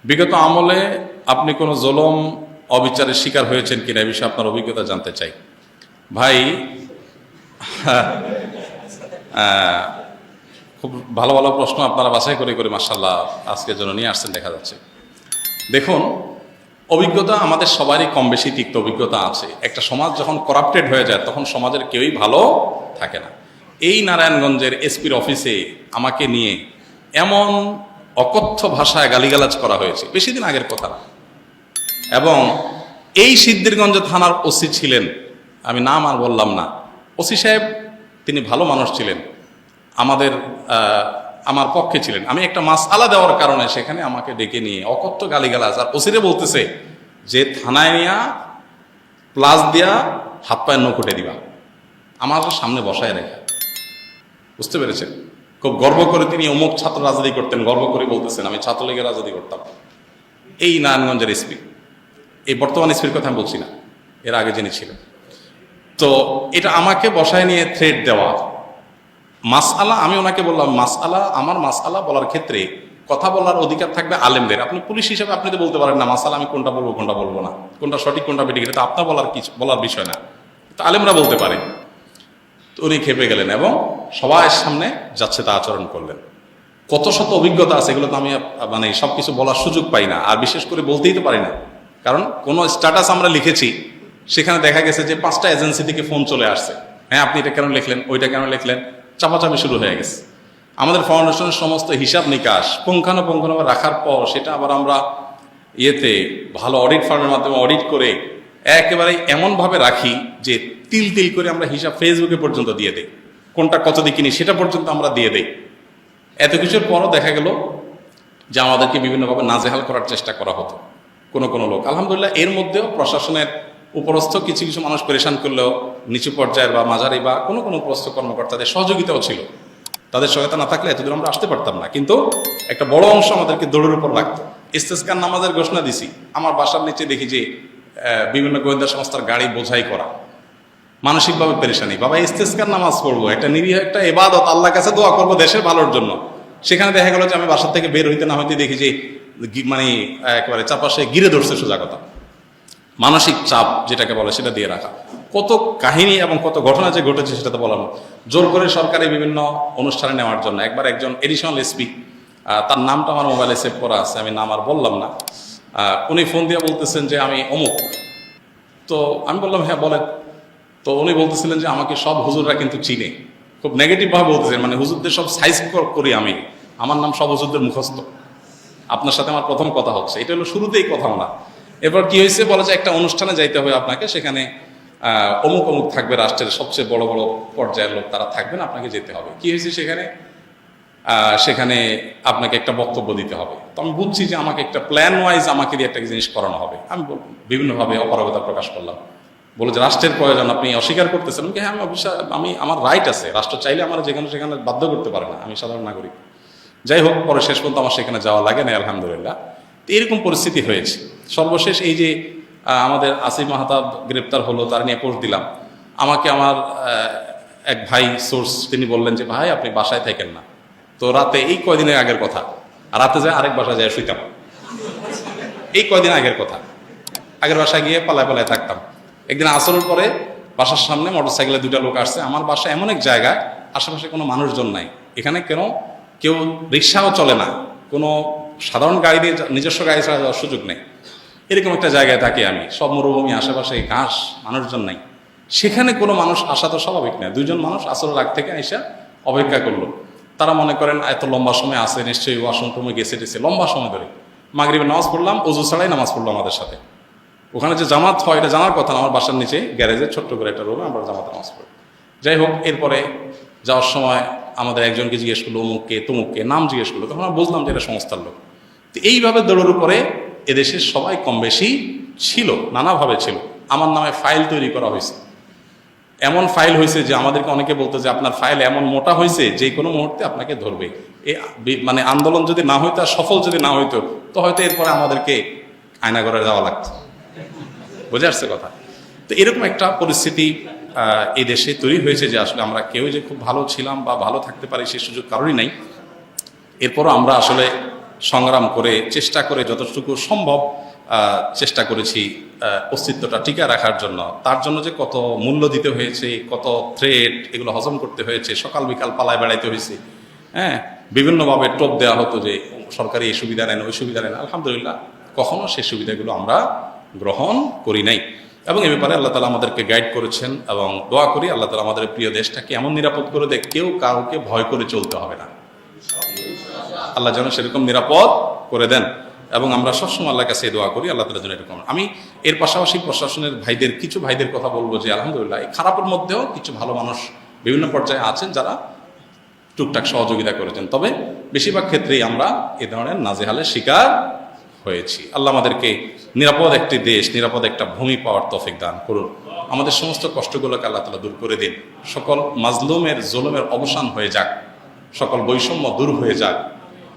বিগত আমলে আপনি কোনো জুলুম অবিচারের শিকার হয়েছেন কিনা এই বিষয়ে আপনার অভিজ্ঞতা জানতে চাই। ভাই, খুব ভালো ভালো প্রশ্ন আপনারা বাছাই করে করে মাশাআল্লাহ আজকের জন্য নিয়ে আসছেন দেখা যাচ্ছে। দেখুন, অভিজ্ঞতা আমাদের সবারই কম বেশি তিক্ত অভিজ্ঞতা আছে। একটা সমাজ যখন করাপ্টেড হয়ে যায় তখন সমাজের কেউই ভালো থাকে না। এই নারায়ণগঞ্জের এসপির অফিসে আমাকে নিয়ে এমন অকথ্য ভাষায় গালিগালাজ করা হয়েছে, বেশি দিন আগের কথা না। এবং এই সিদ্ধিরগঞ্জ থানার ওসি ছিলেন, আমি নাম আর বললাম না, ওসি সাহেব তিনি ভালো মানুষ ছিলেন, আমার পক্ষে ছিলেন। আমি একটা মাসআলা দেওয়ার কারণে সেখানে আমাকে ডেকে নিয়ে অকথ্য গালিগালাজ, আর ওসিরে বলতেছে যে থানায় নিয়া প্লাস দিয়া হাত পায়ের নকুটে দিবা, আমার সামনে বসায় রেখা। বুঝতে পেরেছেন? খুব গর্ব করে তিনি অমুক ছাত্র রাজনীতি করতেন, গর্ব করে বলতেছেন আমি ছাত্রলীগের রাজনীতি করতাম। এই নারায়ণগঞ্জের এসপি, এই বর্তমান এসপির কথা আমি বলছি না, এর আগে যিনি ছিলেন। তো এটা আমাকে বসায় নিয়ে থ্রেট দেওয়া মাসআলা, আমি ওনাকে বললাম আমার মাসআলা বলার ক্ষেত্রে কথা বলার অধিকার থাকবে আলেমদের। আপনি পুলিশ হিসেবে আপনি তো বলতে পারেন না মাসআলা আমি কোনটা বলবো কোনটা বলবো না, কোনটা সঠিক কোনটা বেঠিক, এটা তো আপনার বলার বিষয় না, তো আলেমরা বলতে পারে। তো উনি খেপে গেলেন এবং সবার সামনে যাচ্ছে তা আচরণ করলেন। কত শত অভিজ্ঞতা আছে, এগুলো তো আমি মানে সবকিছু বলার সুযোগ পাই না, আর বিশেষ করে বলতেই তো পারি না। কারণ কোনো স্ট্যাটাস আমরা লিখেছি, সেখানে দেখা গেছে যে 5টা এজেন্সি থেকে ফোন চলে আসছে, হ্যাঁ আপনি এটা কেন লিখলেন, ওইটা কেন লিখলেন, চাপাচাপি শুরু হয়ে গেছে। আমাদের ফাউন্ডেশনের সমস্ত হিসাব নিকাশ পুঙ্খানুপুঙ্খভাবে রাখার পর সেটা আবার আমরা ভালো অডিট ফার্মের মাধ্যমে অডিট করে একেবারে এমনভাবে রাখি যে তিল তিল করে আমরা হিসাব ফেসবুকে পর্যন্ত দিয়ে দেই, কোনটা কত দিয়ে কিনি সেটা পর্যন্ত আমরা দিয়ে দেই। এত কিছুর পরও দেখা গেল যে আমাদেরকে বিভিন্নভাবে নাজেহাল করার চেষ্টা করা হতো কোনো কোনো লোক। আলহামদুলিল্লাহ এর মধ্যেও প্রশাসনের উপরস্থ কিছু কিছু মানুষ পরেশান করলেও নিচু পর্যায়ের বা মাঝারি বা কোনো কোনো উপরস্থ কর্মকর্তাদের সহযোগিতাও ছিল। তাদের সহায়তা না থাকলে এতদূর আমরা আসতে পারতাম না। কিন্তু একটা বড় অংশ আমাদেরকে দৌড়ের উপর লাগতো। ইস্তেসকার নামাজের ঘোষণা দিছি, আমার বাসার নিচে দেখি যে বিভিন্ন গোয়েন্দা সংস্থার গাড়ি বোঝাই করা, মানসিকভাবে পেরেশানি। বাবা ইস্তেসকার নামাজ পড়বো, একটা নিরীহ একটা ইবাদত, আল্লাহর কাছে দোয়া করবো দেশের ভালোর জন্য। সেখানে দেখা গেল যে আমি বাসার থেকে বের হইতে না হইতে দেখি যে মানে একেবারে চারপাশে ঘিরে ধরছে। সোজা কথা, মানসিক চাপ যেটাকে বলে সেটা দিয়ে রাখা। কত কাহিনী এবং কত ঘটনা যে ঘটেছে সেটা তো বলানো। জোর করে সরকারি বিভিন্ন অনুষ্ঠানে নেওয়ার জন্য একবার একজন এডিশনাল এসপি, তার নামটা আমার মোবাইলে সেভ করা আছে, আমি নাম আর বললাম না, উনি ফোন দিয়ে বলতেছেন যে আমি অমুক। তো আমি বললাম হ্যাঁ বলেন। তো উনি বলতেছিলেন যে আমাকে সব হুজুররা কিন্তু চিনে, খুব নেগেটিভভাবে বলতেছেন, মানে হুজুরদের সব সাইজ করি আমি, আমার নাম সব হুজুরদের মুখস্থ, আপনার সাথে আমার প্রথম কথা হচ্ছে। এটা হলো শুরুতেই কথা না। এরপর কি হয়েছে বলে যে একটা অনুষ্ঠানে যাইতে হবে আপনাকে, সেখানে অমুক অমুক থাকবে, রাষ্ট্রের সবচেয়ে বড় বড় পর্যায়ের লোক তারা থাকবেন, আপনাকে যেতে হবে। কি হয়েছে সেখানে আপনাকে একটা বক্তব্য দিতে হবে। তো আমি বুঝছি যে আমাকে একটা প্ল্যান ওয়াইজ আমাকে দিয়ে একটা জিনিস করানো হবে। আমি বিভিন্নভাবে অপারগতা প্রকাশ করলাম, বলে যে রাষ্ট্রের প্রয়োজন আপনি অস্বীকার করতেছেন। হ্যাঁ আমি আমার রাইট আছে, রাষ্ট্র চাইলে আমার যেখানে সেখানে বাধ্য করতে পারে না, আমি সাধারণ নাগরিক। যাই হোক, পরে শেষ পর্যন্ত আমার সেখানে যাওয়া লাগে না আলহামদুলিল্লাহ। এরকম পরিস্থিতি হয়েছে। সর্বশেষ এই যে আমাদের আসিফ মাহতাব গ্রেপ্তার হলো, তার নিয়ে পোস্ট দিলাম, আমাকে আমার এক ভাই সোর্স তিনি বললেন যে ভাই আপনি বাসায় থাকেন না। তো রাতে, এই কয়দিনের আগের কথা, রাতে যায় আরেক বাসায় যায় শুইতাম, এই কয়দিন আগের কথা। আগের বাসায় গিয়ে পালায় পালায় থাকতাম। একদিন আসরের পরে বাসার সামনে মোটরসাইকেলে 2টা লোক আসছে। আমার বাসা এমন এক জায়গায়, আশেপাশে কোনো মানুষজন নাই, এখানে কেউ রিক্সাও চলে না, কোনো সাধারণ গাড়ি দিয়ে নিজস্ব গাড়ি ছাড়া যাওয়ার সুযোগ নেই। এরকম একটা জায়গায় থাকি আমি, সব মরুভূমি, আশেপাশে ঘাস, মানুষজন নাই। সেখানে কোনো মানুষ আসা তো স্বাভাবিক না। 2জন মানুষ আসরের আগ থেকে এসে অপেক্ষা করলো। তারা মনে করেন এত লম্বা সময় আসে, নিশ্চয়ই ওয়াশরুমে গেছে লম্বা সময় ধরে। মাগরিবের নামাজ পড়লাম, ওযু ছাড়াই নামাজ পড়লো আমাদের সাথে। ওখানে যে জামাত হয় এটা জানার কথা না, আমার বাসার নিচে গ্যারেজে ছোট্ট করে একটা রুমে আমরা জামাতে নামাজ পড়ি। যাই হোক, এরপরে যাওয়ার সময় আমাদের একজনকে জিজ্ঞেস করলো অমুককে তমুককে, নাম জিজ্ঞেস করলো, তখন আমরা বুঝলাম যে এটা সংস্থার লোক। তো এইভাবে দৌড়ের উপরে এদেশের সবাই কম বেশি ছিল, নানাভাবে ছিল। আমার নামে ফাইল তৈরি করা হয়েছে, এমন ফাইল হয়েছে যে আমাদেরকে অনেকে বলতো যে আপনার ফাইল এমন মোটা হয়েছে যে কোনো মুহূর্তে আপনাকে ধরবে। মানে আন্দোলন যদি না হইতো, সফল যদি না হইতো, তো হয়তো এরপরে আমাদেরকে আয়নাঘরে যাওয়া লাগতো। বুঝে আসছে কথা? তো এরকম একটা পরিস্থিতি এই দেশে তৈরি হয়েছে যে আসলে আমরা কেউ যে খুব ভালো ছিলাম বা ভালো থাকতে পারি সে সুযোগ কারোরই নাই। এরপরও আমরা আসলে সংগ্রাম করে চেষ্টা করে যতটুকু সম্ভব চেষ্টা করেছি অস্তিত্বটা টিকে রাখার জন্য। তার জন্য যে কত মূল্য দিতে হয়েছে, কত থ্রেট, এগুলো হজম করতে হয়েছে, সকাল বিকাল পালায় বেড়াইতে হয়েছে, হ্যাঁ, বিভিন্নভাবে টোপ দেওয়া হতো যে সরকারি এই সুবিধা নেন, ওই সুবিধা নেন। আলহামদুলিল্লাহ কখনো সেই সুবিধাগুলো আমরা গ্রহণ করি নাই, এবং এ ব্যাপারে আল্লাহ তালা আমাদেরকে গাইড করেছেন। এবং দোয়া করি আল্লাহ তালা আমাদের প্রিয় দেশটাকে এমন নিরাপদ করে দেয়, কেউ কাউকে ভয় করে চলতে হবে না। আল্লাহ যেন সেরকম নিরাপদ করে দেন, এবং আমরা সবসময় আল্লাহর কাছে দোয়া করি আল্লাহ তালা যেন এরকম। আমি এর পাশাপাশি প্রশাসনের ভাইদের, কিছু ভাইদের কথা বলবো যে আলহামদুলিল্লাহ এই খারাপের মধ্যেও কিছু ভালো মানুষ বিভিন্ন পর্যায়ে আছেন যারা টুকটাক সহযোগিতা করেছেন। তবে বেশিরভাগ ক্ষেত্রেই আমরা এ ধরনের নাজেহালের শিকার হয়েছি। আল্লাহ আমাদেরকে নিরাপদ একটি দেশ, নিরাপদ একটা ভূমি পাওয়ার তৌফিক দান করুন। আমাদের সমস্ত কষ্টগুলোকে আল্লাহ তাআলা দূর করে দিন। সকল মাজলুমের জুলুমের অবসান হয়ে যাক, সকল বৈষম্য দূর হয়ে যাক।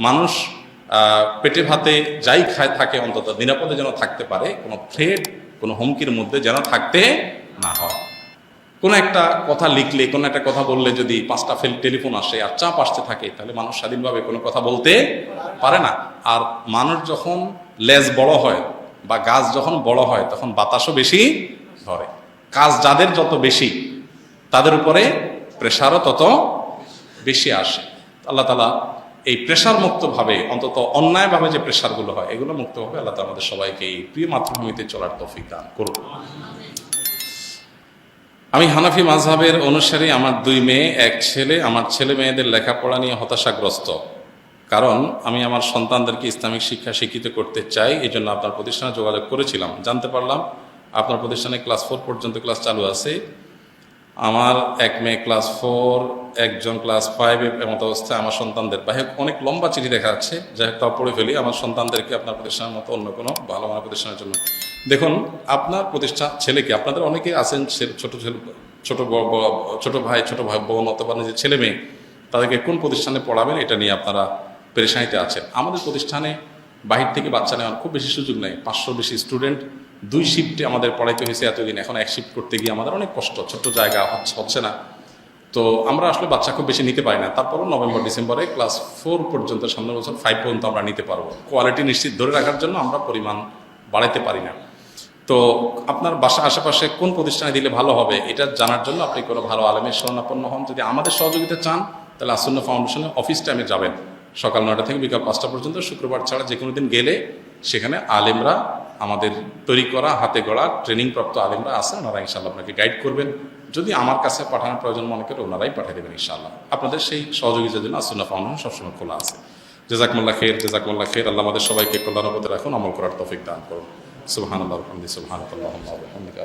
মানুষ পেটে ভাতে যাই খায় থাকে অন্তত নিরাপদে যেন থাকতে পারে, কোনো থ্রেট, কোনো হুমকির মধ্যে যেন থাকতে না হয়। কোনো একটা কথা লিখলে, কোনো একটা কথা বললে যদি 5টা টেলিফোন আসে আর চাপ আসতে থাকে, তাহলে মানুষ স্বাধীনভাবে কোনো কথা বলতে পারে না। আর মানুষ যখন লেজ বড় হয় বা গাছ যখন বড় হয়, তখন বাতাসও বেশি ধরে। কাজ যাদের যত বেশি, তাদের উপরে প্রেশারও তত বেশি আসে। আল্লাহ তাআলা এই প্রেশার মুক্তভাবে, অন্তত অন্যায়ভাবে যে প্রেশারগুলো হয়, এগুলো মুক্তভাবে আল্লাহ তাআলা আমাদের সবাইকে এই প্রিয় মাতৃভূমিতে চলার তৌফিক দান করুন। আমি হানাফি মাযহাবের অনুসারী। আমার 2 মেয়ে, 1 ছেলে। আমার ছেলে মেয়েদের লেখাপড়া নিয়ে হতাশাগ্রস্ত, কারণ আমি আমার সন্তানদেরকে ইসলামিক শিক্ষা শিক্ষিত করতে চাই। এই জন্য আপনার প্রতিষ্ঠানে যোগাযোগ করেছিলাম। জানতে পারলাম আপনার প্রতিষ্ঠানে ক্লাস 4 পর্যন্ত ক্লাস চালু আছে। আমার 1 মেয়ে ক্লাস 4, একজন ক্লাস 5 এমত অবস্থায় আমার সন্তানদের। যাই হোক, অনেক লম্বা চিঠি দেখা যাচ্ছে, যাই হোক তাও পড়ে ফেলি। আমার সন্তানদেরকে আপনার প্রতিষ্ঠানের মতো অন্য কোনো ভালো মানের প্রতিষ্ঠানের জন্য দেখুন। আপনার প্রতিষ্ঠান ছেলেকে, আপনাদের অনেকেই আছেন ছোট ভাই, ছোট ভাই বোন অথবা নিজের ছেলে মেয়ে, তাদেরকে কোন প্রতিষ্ঠানে পড়াবেন এটা নিয়ে আপনারা পেরেশানিতে আছেন। আমাদের প্রতিষ্ঠানে বাহির থেকে বাচ্চা নেওয়ার খুব বেশি সুযোগ নেই। 500 বেশি স্টুডেন্ট, 2 শিফটে আমাদের পড়াইতে হয়েছে এতদিন। এখন 1 শিফট করতে গিয়ে আমাদের অনেক কষ্ট, ছোট্ট জায়গা হচ্ছে না। তো আমরা আসলে বাচ্চা খুব বেশি নিতে পারি না। তারপরও নভেম্বর ডিসেম্বরে ক্লাস 4 পর্যন্ত, সামনের বছর 5 পর্যন্ত আমরা নিতে পারবো। কোয়ালিটি নিশ্চিত ধরে রাখার জন্য আমরা পরিমাণ বাড়াইতে পারি না। তো আপনার বাসা আশেপাশে কোন প্রতিষ্ঠানে দিলে ভালো হবে, এটা জানার জন্য আপনি কোনো ভালো আলেমের শরণাপন্ন হন। যদি আমাদের সহযোগিতা চান, তাহলে আসুন্নাহ ফাউন্ডেশনের অফিস টাইমে যাবেন, সকাল 9টা থেকে বিকাল 5টা পর্যন্ত। শুক্রবার ছাড়া যে কোনো দিন গেলে সেখানে আলেমরা, আমাদের তৈরি করা হাতে গড়া ট্রেনিংপ্রাপ্ত আলেমরা আছেন, ওনারা ইনশাআল্লাহ আপনাকে গাইড করবেন। যদি আমার কাছে পাঠানোর প্রয়োজন মনে করে, ওনারাই পাঠিয়ে দেবেন ইনশাআল্লাহ। আপনাদের সেই সহযোগিতার জন্য আসুন্নাহ ফাউন্ডেশন সবসময় খোলা আছে। জাযাকুমুল্লাহ খের, জাযাকুমুল্লাহ খের। আল্লাহ আমাদের সবাইকে কল্যাণ পথে রাখুন, আমল করার তৌফিক দান করুন। সুবহানাল্লাহ ওয়া বিহামদিহি, সুবহানাকাল্লাহুম্মা ওয়া বিহামদিকা।